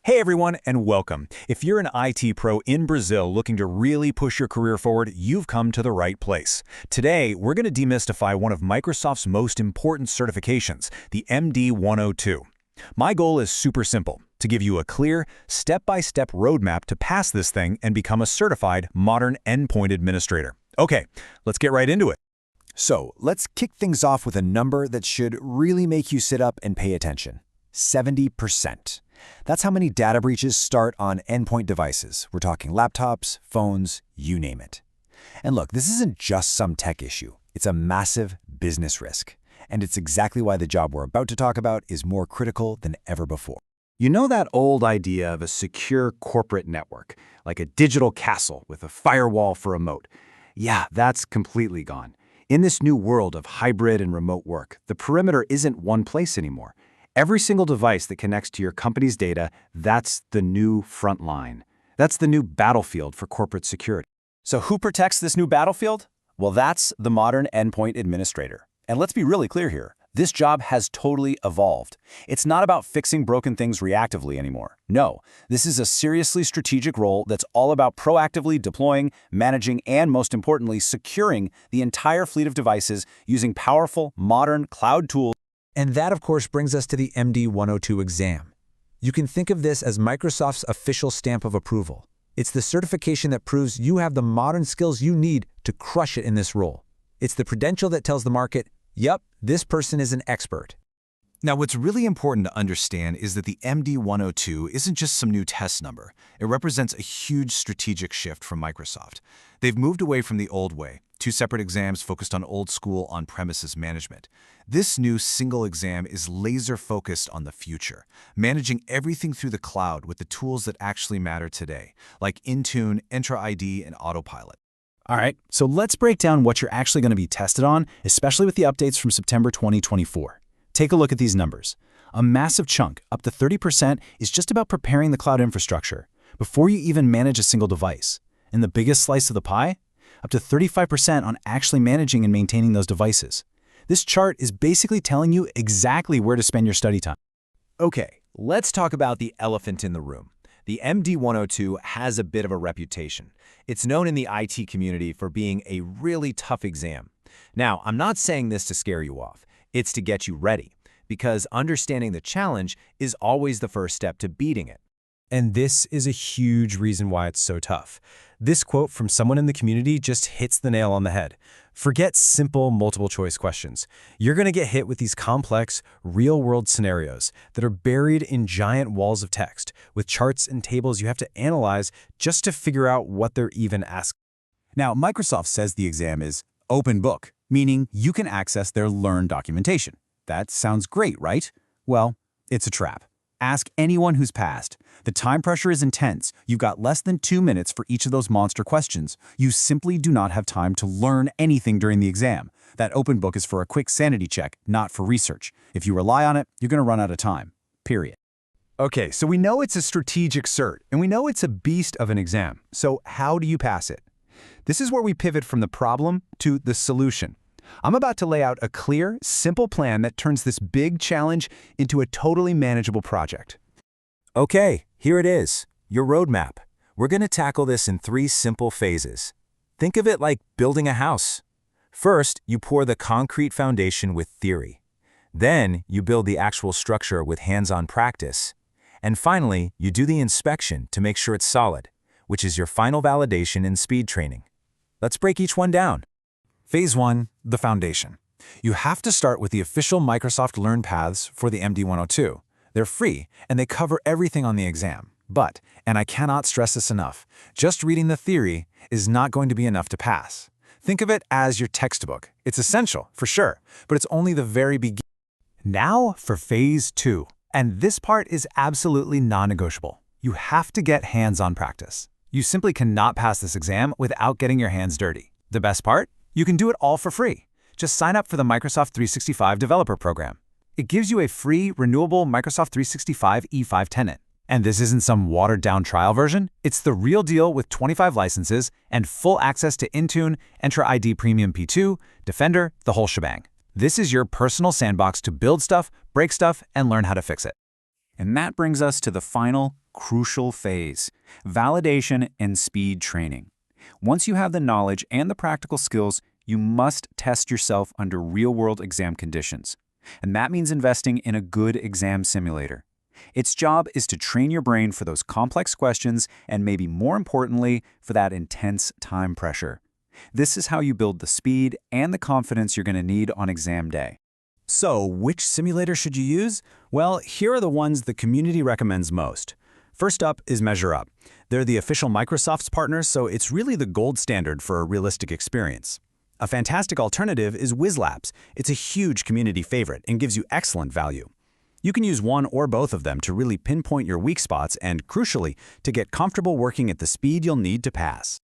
Hey everyone, and welcome. If you're an IT pro in Brazil looking to really push your career forward, you've come to the right place. Today, we're going to demystify one of Microsoft's most important certifications, the MD-102. My goal is super simple, to give you a clear, step-by-step roadmap to pass this thing and become a certified modern endpoint administrator. Okay, let's get right into it. So, let's kick things off with a number that should really make you sit up and pay attention. 70%. That's how many data breaches start on endpoint devices. We're talking laptops, phones, you name it. And look, this isn't just some tech issue. It's a massive business risk. And it's exactly why the job we're about to talk about is more critical than ever before. You know that old idea of a secure corporate network, like a digital castle with a firewall for a moat? Yeah, that's completely gone. In this new world of hybrid and remote work, the perimeter isn't one place anymore. Every single device that connects to your company's data, that's the new front line. That's the new battlefield for corporate security. So who protects this new battlefield? Well, that's the modern endpoint administrator. And let's be really clear here. This job has totally evolved. It's not about fixing broken things reactively anymore. No, this is a seriously strategic role that's all about proactively deploying, managing, and most importantly, securing the entire fleet of devices using powerful, modern cloud tools. And that, of course, brings us to the MD-102 exam. You can think of this as Microsoft's official stamp of approval. It's the certification that proves you have the modern skills you need to crush it in this role. It's the credential that tells the market, yep, this person is an expert. Now, what's really important to understand is that the MD-102 isn't just some new test number. It represents a huge strategic shift from Microsoft. They've moved away from the old way, two separate exams focused on old-school on-premises management. This new single exam is laser-focused on the future, managing everything through the cloud with the tools that actually matter today, like Intune, Entra ID, and Autopilot. All right, so let's break down what you're actually going to be tested on, especially with the updates from September 2024. Take a look at these numbers. A massive chunk, up to 30%, is just about preparing the cloud infrastructure before you even manage a single device. And the biggest slice of the pie? Up to 35% on actually managing and maintaining those devices. This chart is basically telling you exactly where to spend your study time. Okay, let's talk about the elephant in the room. The MD-102 has a bit of a reputation. It's known in the IT community for being a really tough exam. Now, I'm not saying this to scare you off. It's to get you ready, because understanding the challenge is always the first step to beating it. And this is a huge reason why it's so tough. This quote from someone in the community just hits the nail on the head. Forget simple multiple-choice questions. You're going to get hit with these complex, real-world scenarios that are buried in giant walls of text, with charts and tables you have to analyze just to figure out what they're even asking. Now, Microsoft says the exam is open book, meaning you can access their Learn documentation. That sounds great, right? Well, it's a trap. Ask anyone who's passed. The time pressure is intense. You've got less than 2 minutes for each of those monster questions. You simply do not have time to learn anything during the exam. That open book is for a quick sanity check, not for research. If you rely on it, you're going to run out of time. Period. Okay, so we know it's a strategic cert, and we know it's a beast of an exam. So how do you pass it? This is where we pivot from the problem to the solution. I'm about to lay out a clear, simple plan that turns this big challenge into a totally manageable project. Okay, here it is, your roadmap. We're going to tackle this in 3 simple phases. Think of it like building a house. First, you pour the concrete foundation with theory. Then, you build the actual structure with hands-on practice. And finally, you do the inspection to make sure it's solid, which is your final validation and speed training. Let's break each one down. Phase 1, the foundation. You have to start with the official Microsoft Learn paths for the MD-102. They're free, and they cover everything on the exam. But, and I cannot stress this enough, just reading the theory is not going to be enough to pass. Think of it as your textbook. It's essential, for sure, but it's only the very beginning. Now for Phase 2. And this part is absolutely non-negotiable. You have to get hands-on practice. You simply cannot pass this exam without getting your hands dirty. The best part? You can do it all for free. Just sign up for the Microsoft 365 Developer Program. It gives you a free, renewable Microsoft 365 E5 tenant. And this isn't some watered-down trial version. It's the real deal with 25 licenses and full access to Intune, Entra ID Premium P2, Defender, the whole shebang. This is your personal sandbox to build stuff, break stuff, and learn how to fix it. And that brings us to the final, crucial phase: validation and speed training. Once you have the knowledge and the practical skills, you must test yourself under real-world exam conditions. And that means investing in a good exam simulator. Its job is to train your brain for those complex questions and, maybe more importantly, for that intense time pressure. This is how you build the speed and the confidence you're going to need on exam day. So, which simulator should you use? Well, here are the ones the community recommends most. First up is MeasureUp. They're the official Microsoft's partner, so it's really the gold standard for a realistic experience. A fantastic alternative is WizLabs. It's a huge community favorite and gives you excellent value. You can use one or both of them to really pinpoint your weak spots and, crucially, to get comfortable working at the speed you'll need to pass.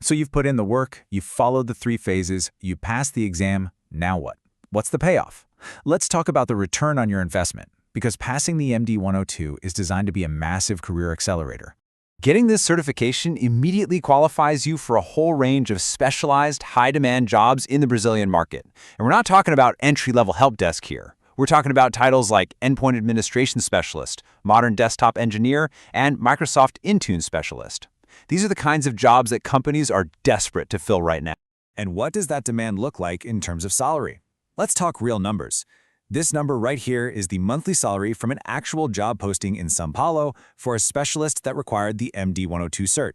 So you've put in the work, you've followed the 3 phases, you passed the exam, now what? What's the payoff? Let's talk about the return on your investment, because passing the MD-102 is designed to be a massive career accelerator. Getting this certification immediately qualifies you for a whole range of specialized, high-demand jobs in the Brazilian market. And we're not talking about entry-level help desk here. We're talking about titles like Endpoint Administration Specialist, Modern Desktop Engineer, and Microsoft Intune Specialist. These are the kinds of jobs that companies are desperate to fill right now. And what does that demand look like in terms of salary? Let's talk real numbers. This number right here is the monthly salary from an actual job posting in São Paulo for a specialist that required the MD-102 cert.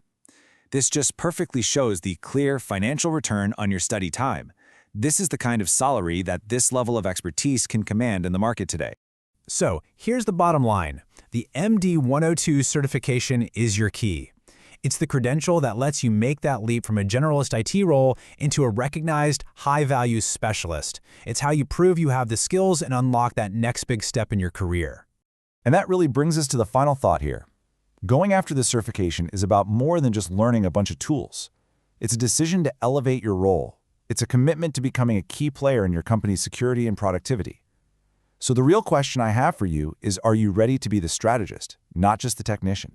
This just perfectly shows the clear financial return on your study time. This is the kind of salary that this level of expertise can command in the market today. So, here's the bottom line. The MD-102 certification is your key. It's the credential that lets you make that leap from a generalist IT role into a recognized, high-value specialist. It's how you prove you have the skills and unlock that next big step in your career. And that really brings us to the final thought here. Going after this certification is about more than just learning a bunch of tools. It's a decision to elevate your role. It's a commitment to becoming a key player in your company's security and productivity. So the real question I have for you is, are you ready to be the strategist, not just the technician?